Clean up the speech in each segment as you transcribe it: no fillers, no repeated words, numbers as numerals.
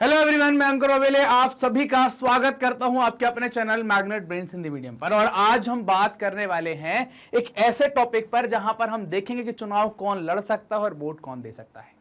Hello everyone, मैं अंकुर ओबेले आप सभी का स्वागत करता हूं आपके अपने channel magnet brains Hindi medium पर। और आज हम बात करने वाले हैं एक ऐसे टॉपिक पर जहां पर हम देखेंगे कि चुनाव कौन लड़ सकता है और वोट कौन दे सकता है।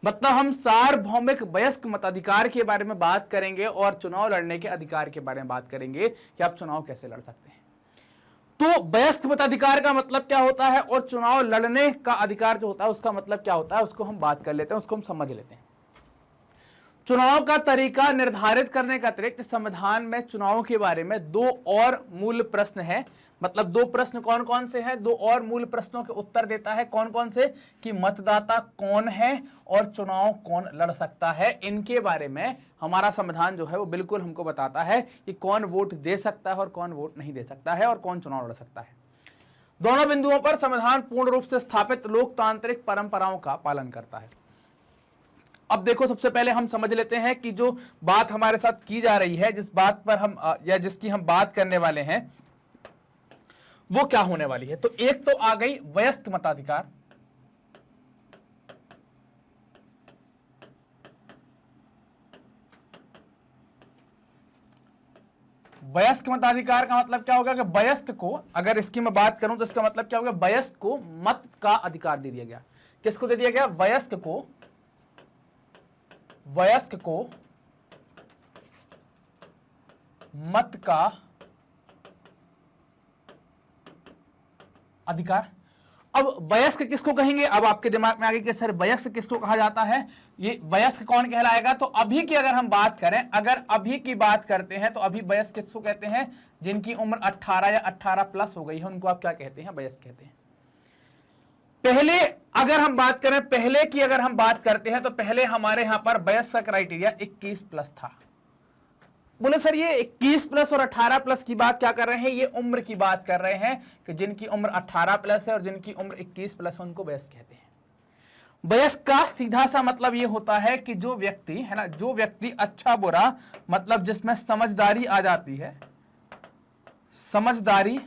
मतलब हम सार्वभौमिक वयस्क मताधिकार के बारे में बात करेंगे और चुनाव लड़ने के अधिकार के बारे में बात करेंगे कि आप चुनाव कैसे लड़ सकते हैं। तो वयस्क मताधिकार का मतलब क्या होता है और चुनाव लड़ने का अधिकार जो होता है उसका मतलब क्या होता है, उसको हम बात कर लेते हैं, उसको हम समझ लेते हैं। चुनाव का तरीका निर्धारित करने का अतिरिक्त संविधान में चुनाव के बारे में दो और मूल प्रश्न है। मतलब दो प्रश्न कौन कौन से हैं, दो और मूल प्रश्नों के उत्तर देता है। कौन कौन से? कि मतदाता कौन है और चुनाव कौन लड़ सकता है। इनके बारे में हमारा संविधान जो है वो बिल्कुल हमको बताता है कि कौन वोट दे सकता है और कौन वोट नहीं दे सकता है और कौन चुनाव लड़ सकता है। दोनों बिंदुओं पर संविधान पूर्ण रूप से स्थापित लोकतांत्रिक परंपराओं का पालन करता है। अब देखो, सबसे पहले हम समझ लेते हैं कि जो बात हमारे साथ की जा रही है, जिस बात पर हम या जिसकी हम बात करने वाले हैं वो क्या होने वाली है। तो एक तो आ गई वयस्क मताधिकार। वयस्क मताधिकार का मतलब क्या होगा कि वयस्क को, अगर इसकी मैं बात करूं तो इसका मतलब क्या होगा, वयस्क को मत का अधिकार दे दिया गया। किसको दे दिया गया? वयस्क को मत का अधिकार। अब वयस्क किसको कहेंगे? अब आपके दिमाग में आ गई कि सर वयस्क किसको कहा जाता है, ये वयस्क कौन कहलाएगा। तो अभी की अगर हम बात करें, अगर अभी की बात करते हैं तो अभी वयस्क किसको कहते हैं? जिनकी उम्र 18 या 18 प्लस हो गई है उनको आप क्या कहते हैं? वयस्क कहते हैं। पहले अगर हम बात करें, पहले की अगर हम बात करते हैं तो पहले हमारे यहां पर वयस्क का क्राइटेरिया 21 प्लस था। बोले सर ये 21 प्लस और 18 प्लस की बात क्या कर रहे हैं? ये उम्र की बात कर रहे हैं कि जिनकी उम्र 18 प्लस है और जिनकी उम्र 21 प्लस है उनको वयस्क कहते हैं। वयस्क का सीधा सा मतलब ये होता है कि जो व्यक्ति है ना, जो व्यक्ति अच्छा बुरा मतलब जिसमें समझदारी आ जाती है, समझदारी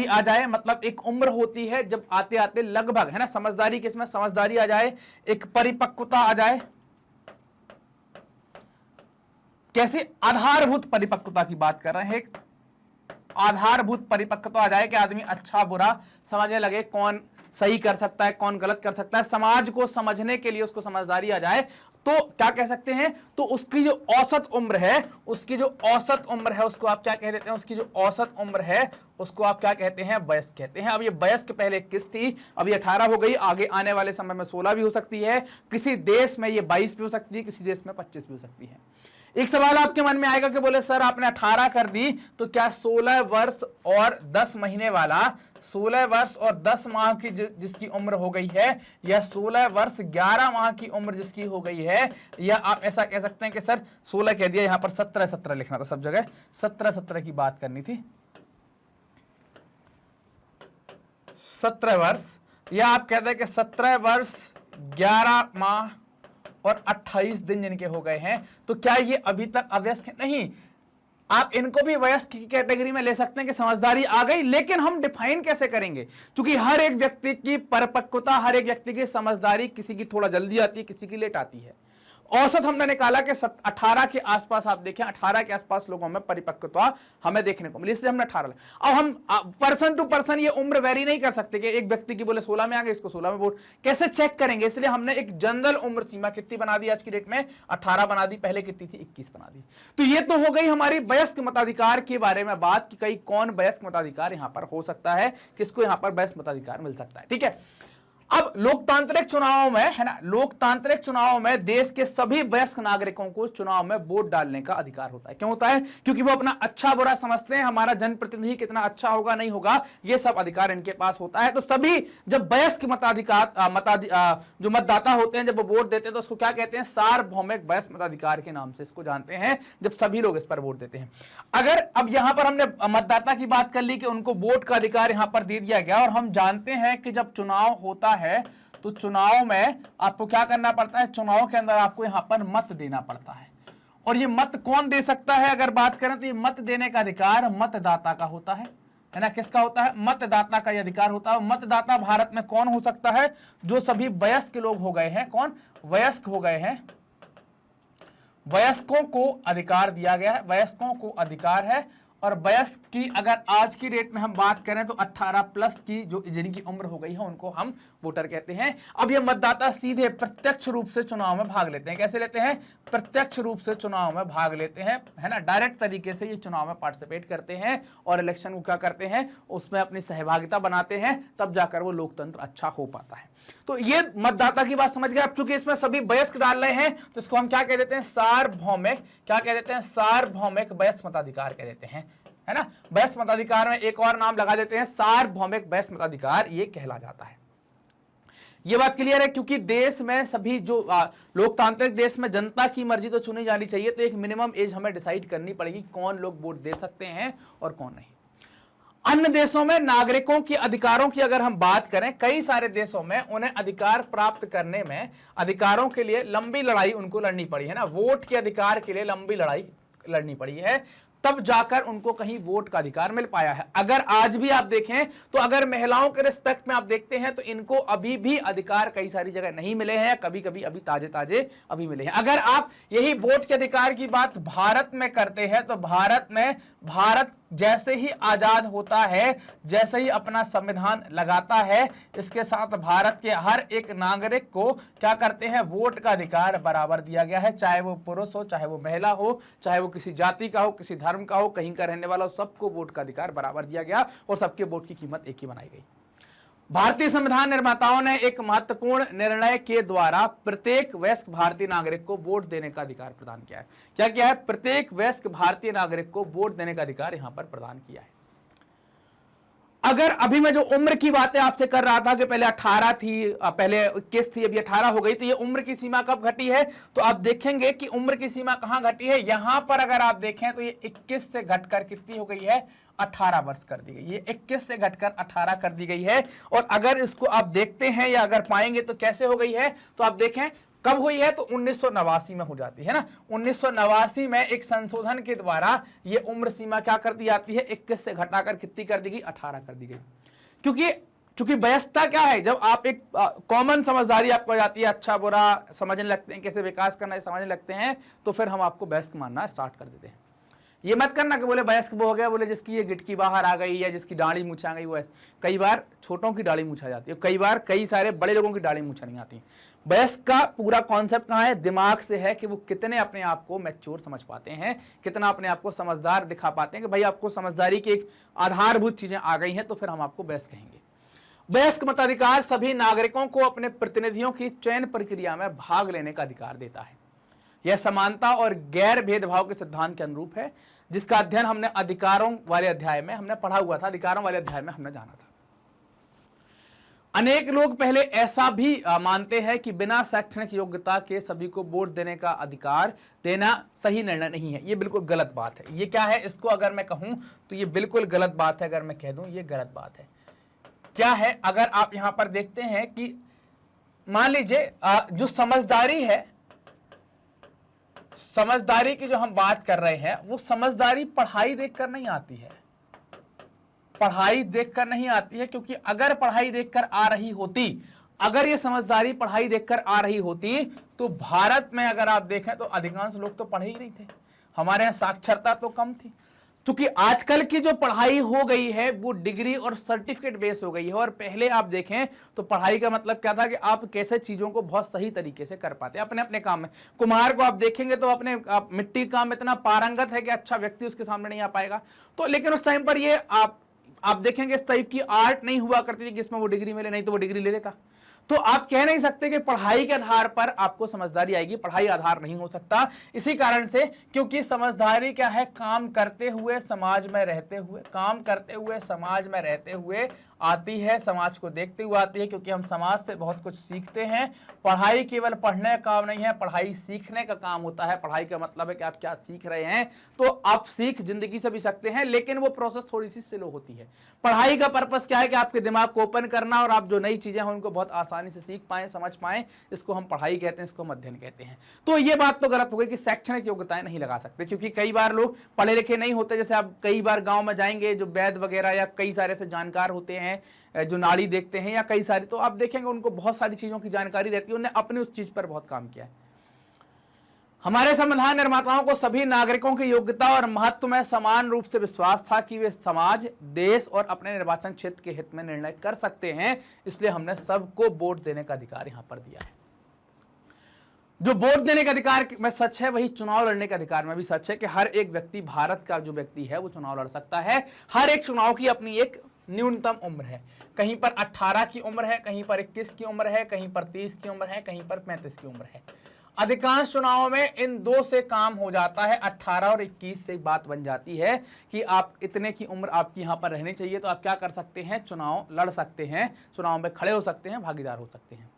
आ जाए। मतलब एक उम्र होती है जब आते आते लगभग, है ना, समझदारी किसमें? समझदारी आ जाए, एक परिपक्वता आ जाए। कैसे? आधारभूत परिपक्वता की बात कर रहे हैं। आधारभूत परिपक्वता आ जाए कि आदमी अच्छा बुरा समझने लगे, कौन सही कर सकता है कौन गलत कर सकता है, समाज को समझने के लिए उसको समझदारी आ जाए। तो क्या कह सकते हैं? तो उसकी जो औसत उम्र है, उसको आप क्या कह देते हैं? उसकी जो औसत उम्र है उसको आप क्या कहते हैं? वयस्क कहते हैं। अब ये वयस्क पहले 21 थी, अब ये 18 हो गई, आगे आने वाले समय में 16 भी हो सकती है, किसी देश में ये 22 भी हो सकती है, किसी देश में 25 भी हो सकती है। एक सवाल आपके मन में आएगा कि बोले सर आपने 18 कर दी तो क्या 16 वर्ष और 10 महीने वाला, 16 वर्ष और 10 माह की जिसकी उम्र हो गई है, या 16 वर्ष 11 माह की उम्र जिसकी हो गई है, या आप ऐसा कह सकते हैं कि सर 16 कह दिया, यहां पर 17 लिखना था, सब जगह 17 की बात करनी थी, 17 वर्ष, या आप कहते हैं कि 17 वर्ष 11 माह और 28 दिन जिनके हो गए हैं, तो क्या ये अभी तक अवयस्क है? नहीं, आप इनको भी वयस्क की कैटेगरी में ले सकते हैं कि समझदारी आ गई। लेकिन हम डिफाइन कैसे करेंगे? क्योंकि हर एक व्यक्ति की परिपक्वता, हर एक व्यक्ति की समझदारी, किसी की थोड़ा जल्दी आती है, किसी की लेट आती है। औसत हमने निकाला कि 18 के आसपास, आप देखें 18 के आसपास लोगों में परिपक्वता हमें देखने को मिली, इसलिए हमने 18। अब हम पर्सन टू पर्सन ये उम्र वेरी नहीं कर सकते कि एक व्यक्ति की बोले 16 में आ गए, इसको 16 में वोट कैसे चेक करेंगे? इसलिए हमने एक जनरल उम्र सीमा कितनी बना दी आज की डेट में? 18 बना दी। पहले कितनी थी? 21 बना दी। तो ये तो हो गई हमारी वयस्क मताधिकार के बारे में बात कि कई कौन वयस्क मताधिकार यहां पर हो सकता है, किसको यहां पर वयस्क मताधिकार मिल सकता है। ठीक है, अब लोकतांत्रिक चुनावों में, है ना, लोकतांत्रिक चुनावों में देश के सभी वयस्क नागरिकों को चुनाव में वोट डालने का अधिकार होता है। क्यों होता है? क्योंकि वो अपना अच्छा बुरा समझते हैं, हमारा जनप्रतिनिधि कितना अच्छा होगा नहीं होगा, ये सब अधिकार इनके पास होता है। तो सभी जब वयस्क मताधिकार जो मतदाता होते हैं जब वो वोट देते हैं तो उसको क्या कहते हैं? सार्वभौमिक वयस्क मताधिकार के नाम से इसको जानते हैं, जब सभी लोग इस पर वोट देते हैं। अगर अब यहां पर हमने मतदाता की बात कर ली कि उनको वोट का अधिकार यहां पर दे दिया गया, और हम जानते हैं कि जब चुनाव होता है तो चुनाव में आपको क्या करना पड़ता है? चुनाव के अंदर आपको यहां पर मत देना पड़ता है। और ये मत कौन दे सकता है? अगर बात करें तो ये मत देने का अधिकार मतदाता का होता है। है ना, किसका होता है, मतदाता का ये अधिकार होता है। मतदाता भारत में कौन हो सकता है, जो सभी वयस्क लोग हो गए हैं, कौन, वयस्क हो गए हैं, वयस्कों को अधिकार दिया गया है, वयस्कों को अधिकार है। और वयस्क की अगर आज की डेट में हम बात करें तो 18 प्लस की जो जिनकी उम्र हो गई है उनको हम वोटर कहते हैं। अब ये मतदाता सीधे प्रत्यक्ष रूप से चुनाव में भाग लेते हैं। कैसे लेते हैं, प्रत्यक्ष रूप से चुनाव में भाग लेते हैं, है ना, डायरेक्ट तरीके से ये चुनाव में पार्टिसिपेट करते हैं और इलेक्शन को क्या करते हैं, उसमें अपनी सहभागिता बनाते हैं, तब जाकर वो लोकतंत्र अच्छा हो पाता है। तो ये मतदाता की बात समझ गए। अब चूंकि इसमें सभी वयस्क डाल रहे हैं तो इसको हम क्या कह देते हैं, सार्वभौमिक, क्या कह देते हैं, सार्वभौमिक वयस्क मताधिकार कह देते हैं, है ना। वयस्क मताधिकार में एक और नाम लगा देते हैं, सार्वभौमिक वयस्क मताधिकार, ये कहला जाता है। ये बात क्लियर है, क्योंकि देश में सभी जो लोकतांत्रिक देश में जनता की मर्जी तो चुनी जानी चाहिए, तो एक मिनिमम एज हमें डिसाइड करनी पड़ेगी कौन लोग वोट दे सकते हैं और कौन नहीं। अन्य देशों में नागरिकों के अधिकारों की अगर हम बात करें, कई सारे देशों में उन्हें अधिकार प्राप्त करने में, अधिकारों के लिए लंबी लड़ाई उनको लड़नी पड़ी है ना, वोट के अधिकार के लिए लंबी लड़ाई लड़नी पड़ी है, तब जाकर उनको कहीं वोट का अधिकार मिल पाया है। अगर आज भी आप देखें तो अगर महिलाओं के रिस्पेक्ट में आप देखते हैं तो इनको अभी भी अधिकार कई सारी जगह नहीं मिले हैं, कभी कभी अभी ताजे ताजे अभी मिले हैं। अगर आप यही वोट के अधिकार की बात भारत में करते हैं तो भारत में, भारत जैसे ही आजाद होता है, जैसे ही अपना संविधान लगाता है, इसके साथ भारत के हर एक नागरिक को क्या करते हैं, वोट का अधिकार बराबर दिया गया है, चाहे वो पुरुष हो, चाहे वो महिला हो, चाहे वो किसी जाति का हो, किसी धर्म का हो, कहीं का रहने वाला हो, सबको वोट का अधिकार बराबर दिया गया और सबके वोट की कीमत एक ही बनाई गई। भारतीय संविधान निर्माताओं ने एक महत्वपूर्ण निर्णय के द्वारा प्रत्येक वयस्क भारतीय नागरिक को वोट देने का अधिकार प्रदान किया है। क्या किया है, प्रत्येक वयस्क भारतीय नागरिक को वोट देने का अधिकार यहां पर प्रदान किया है। अगर अभी मैं जो उम्र की बातें आपसे कर रहा था कि पहले 18 थी, पहले 21 थी, अभी 18 हो गई, तो ये उम्र की सीमा कब घटी है, तो आप देखेंगे कि उम्र की सीमा कहां घटी है, यहां पर अगर आप देखें तो ये 21 से घटकर कितनी हो गई है, 18 वर्ष कर दी गई। ये 21 से घटकर 18 कर दी गई है। और अगर इसको आप देखते हैं या अगर पाएंगे तो कैसे हो गई है, तो आप देखें कब हुई है, तो 1989 में हो जाती है ना। 1989 में एक संशोधन के द्वारा ये उम्र सीमा क्या कर दी जाती है, 21 से घटाकर कितनी कर दी गई, 18 कर दी गई। क्योंकि वयस्कता क्या है, जब आप एक कॉमन समझदारी आपको जाती है, अच्छा बुरा समझने लगते हैं, कैसे विकास करना है समझने लगते हैं, तो फिर हम आपको वयस्क मानना स्टार्ट कर देते हैं। ये मत करना कि बोले वयस्क वो हो गया, बोले जिसकी ये गिटकी बाहर आ गई या जिसकी दाढ़ी मूछ आ गई वो। कई बार छोटों की दाढ़ी मूछ आ जाती है, कई बार कई सारे बड़े लोगों की दाढ़ी मूछ नहीं आती। वयस्क का पूरा कॉन्सेप्ट कहाँ है, दिमाग से है कि वो कितने अपने आप को मैच्योर समझ पाते हैं, कितना अपने आप को समझदार दिखा पाते हैं कि भाई आपको समझदारी की एक आधारभूत चीजें आ गई हैं, तो फिर हम आपको वयस्क कहेंगे। वयस्क मताधिकार सभी नागरिकों को अपने प्रतिनिधियों की चयन प्रक्रिया में भाग लेने का अधिकार देता है। यह समानता और गैर भेदभाव के सिद्धांत के अनुरूप है, जिसका अध्ययन हमने अधिकारों वाले अध्याय में हमने पढ़ा हुआ था, अधिकारों वाले अध्याय में हमने जाना था। अनेक लोग पहले ऐसा भी मानते हैं कि बिना शैक्षणिक योग्यता के सभी को वोट देने का अधिकार देना सही निर्णय नहीं है। ये बिल्कुल गलत बात है। ये क्या है, इसको अगर मैं कहूं तो ये बिल्कुल गलत बात है। अगर मैं कह दूं ये गलत बात है, क्या है, अगर आप यहां पर देखते हैं कि मान लीजिए जो समझदारी है, समझदारी की जो हम बात कर रहे हैं, वो समझदारी पढ़ाई देखकर नहीं आती है, पढ़ाई देखकर नहीं आती है। क्योंकि अगर पढ़ाई देखकर आ रही होती, अगर ये समझदारी पढ़ाई देखकर आ रही होती, तो भारत में अगर आप देखें तो अधिकांश लोग तो पढ़े ही नहीं थे, हमारे यहाँ साक्षरता तो कम थी। क्योंकि आजकल की जो पढ़ाई हो गई है वो डिग्री और सर्टिफिकेट बेस हो गई है। और पहले आप देखें तो पढ़ाई का मतलब क्या था कि आप कैसे चीजों को बहुत सही तरीके से कर पाते अपने अपने काम में। कुम्हार को आप देखेंगे तो अपने मिट्टी काम में इतना पारंगत है कि अच्छा व्यक्ति उसके सामने नहीं आ पाएगा। तो लेकिन उस टाइम पर ये आप देखेंगे इस टाइप की आर्ट नहीं हुआ करती थी जिसमें वो डिग्री मिले, नहीं तो वो डिग्री ले लेता। तो आप कह नहीं सकते कि पढ़ाई के आधार पर आपको समझदारी आएगी, पढ़ाई आधार नहीं हो सकता। इसी कारण से, क्योंकि समझदारी क्या है, काम करते हुए समाज में रहते हुए, काम करते हुए समाज में रहते हुए आती है, समाज को देखते हुए आती है। क्योंकि हम समाज से बहुत कुछ सीखते हैं। पढ़ाई केवल पढ़ने का काम नहीं है, पढ़ाई सीखने का काम होता है। पढ़ाई का मतलब है कि आप क्या सीख रहे हैं, तो आप सीख जिंदगी से भी सकते हैं, लेकिन वो प्रोसेस थोड़ी सी स्लो होती है। पढ़ाई का पर्पस क्या है कि आपके दिमाग को ओपन करना और आप जो नई चीजें हैं उनको बहुत आसानी आसानी से सीख पाएं, समझ पाएं, इसको हम पढ़ाई कहते हैं, इसको हम अध्ययन कहते हैं। तो ये बात तो गलत हो गई कि शैक्षणिक योग्यताएं नहीं लगा सकते, क्योंकि कई बार लोग पढ़े लिखे नहीं होते। जैसे आप कई बार गांव में जाएंगे, जो वैद्य वगैरह या कई सारे से जानकार होते हैं, जो नाड़ी देखते हैं या कई सारी, तो आप देखेंगे उनको बहुत सारी चीजों की जानकारी रहती है, उन्होंने अपनी उस चीज पर बहुत काम किया है। हमारे संविधान निर्माताओं को सभी नागरिकों की योग्यता और महत्व में समान रूप से विश्वास था कि वे समाज, देश और अपने निर्वाचन क्षेत्र के हित में निर्णय कर सकते हैं, इसलिए हमने सबको वोट देने का अधिकार यहां पर दिया है। जो वोट देने का अधिकार में सच है, वही चुनाव लड़ने का अधिकार में भी सच है कि हर एक व्यक्ति, भारत का जो व्यक्ति है वो चुनाव लड़ सकता है। हर एक चुनाव की अपनी एक न्यूनतम उम्र है, कहीं पर 18 की उम्र है, कहीं पर 21 की उम्र है, कहीं पर 30 की उम्र है, कहीं पर 35 की उम्र है। अधिकांश चुनावों में इन दो से काम हो जाता है, 18 और 21 से बात बन जाती है कि आप इतने की उम्र आपकी यहां पर रहनी चाहिए, तो आप क्या कर सकते हैं, चुनाव लड़ सकते हैं, चुनाव में खड़े हो सकते हैं, भागीदार हो सकते हैं।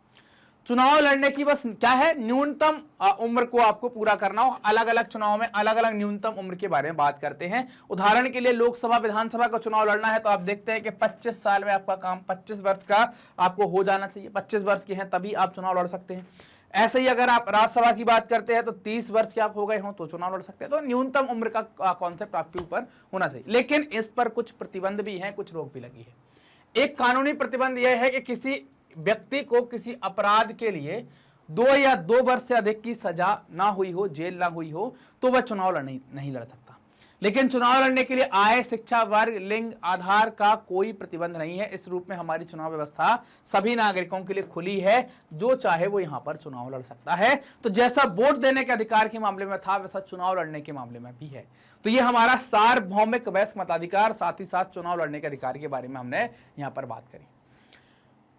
चुनाव लड़ने की बस क्या है, न्यूनतम उम्र को आपको पूरा करना हो। अलग अलग चुनाव में अलग अलग न्यूनतम उम्र के बारे में बात करते हैं। उदाहरण के लिए लोकसभा, विधानसभा का चुनाव लड़ना है तो आप देखते हैं कि 25 साल में आपका काम, 25 वर्ष का आपको हो जाना चाहिए, 25 वर्ष के हैं तभी आप चुनाव लड़ सकते हैं। ऐसे ही अगर आप राज्यसभा की बात करते हैं तो 30 वर्ष के आप हो गए हो तो चुनाव लड़ सकते हैं। तो न्यूनतम उम्र का कॉन्सेप्ट आपके ऊपर होना चाहिए, लेकिन इस पर कुछ प्रतिबंध भी हैं, कुछ रोक भी लगी है। एक कानूनी प्रतिबंध यह है कि किसी व्यक्ति को किसी अपराध के लिए 2 या 2 वर्ष से अधिक की सजा ना हुई हो, जेल ना हुई हो, तो वह चुनाव नहीं लड़ सकता। लेकिन चुनाव लड़ने के लिए आय, शिक्षा, वर्ग, लिंग, आधार का कोई प्रतिबंध नहीं है। इस रूप में हमारी चुनाव व्यवस्था सभी नागरिकों के लिए खुली है, जो चाहे वो यहां पर चुनाव लड़ सकता है। तो जैसा वोट देने के अधिकार के मामले में था, वैसा चुनाव लड़ने के मामले में भी है। तो ये हमारा सार्वभौमिक वयस्क मताधिकार, साथ ही साथ चुनाव लड़ने के अधिकार के बारे में हमने यहां पर बात करी।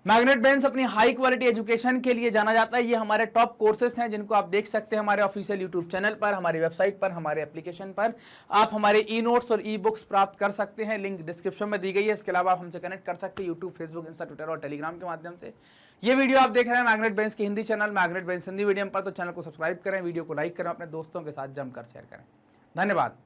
मैग्नेट ब्रेन्स अपनी हाई क्वालिटी एजुकेशन के लिए जाना जाता है। ये हमारे टॉप कोर्सेज हैं जिनको आप देख सकते हैं हमारे ऑफिशियल यूट्यूब चैनल पर, हमारी वेबसाइट पर, हमारे एप्लीकेशन पर। आप हमारे ई नोट्स और ई बुक्स प्राप्त कर सकते हैं, लिंक डिस्क्रिप्शन में दी गई है। इसके अलावा आप हमसे कनेक्ट कर सकते हैं यूट्यूब, फेसबुक, इंस्टा, ट्विटर और टेलीग्राम के माध्यम से। ये वीडियो आप देख रहे हैं मैग्नेट ब्रेन्स के Hindi channel, magnet brains Hindi medium पर, तो चैनल को सब्सक्राइब करें, वीडियो को लाइक करें, अपने दोस्तों के साथ जमकर शेयर करें। धन्यवाद।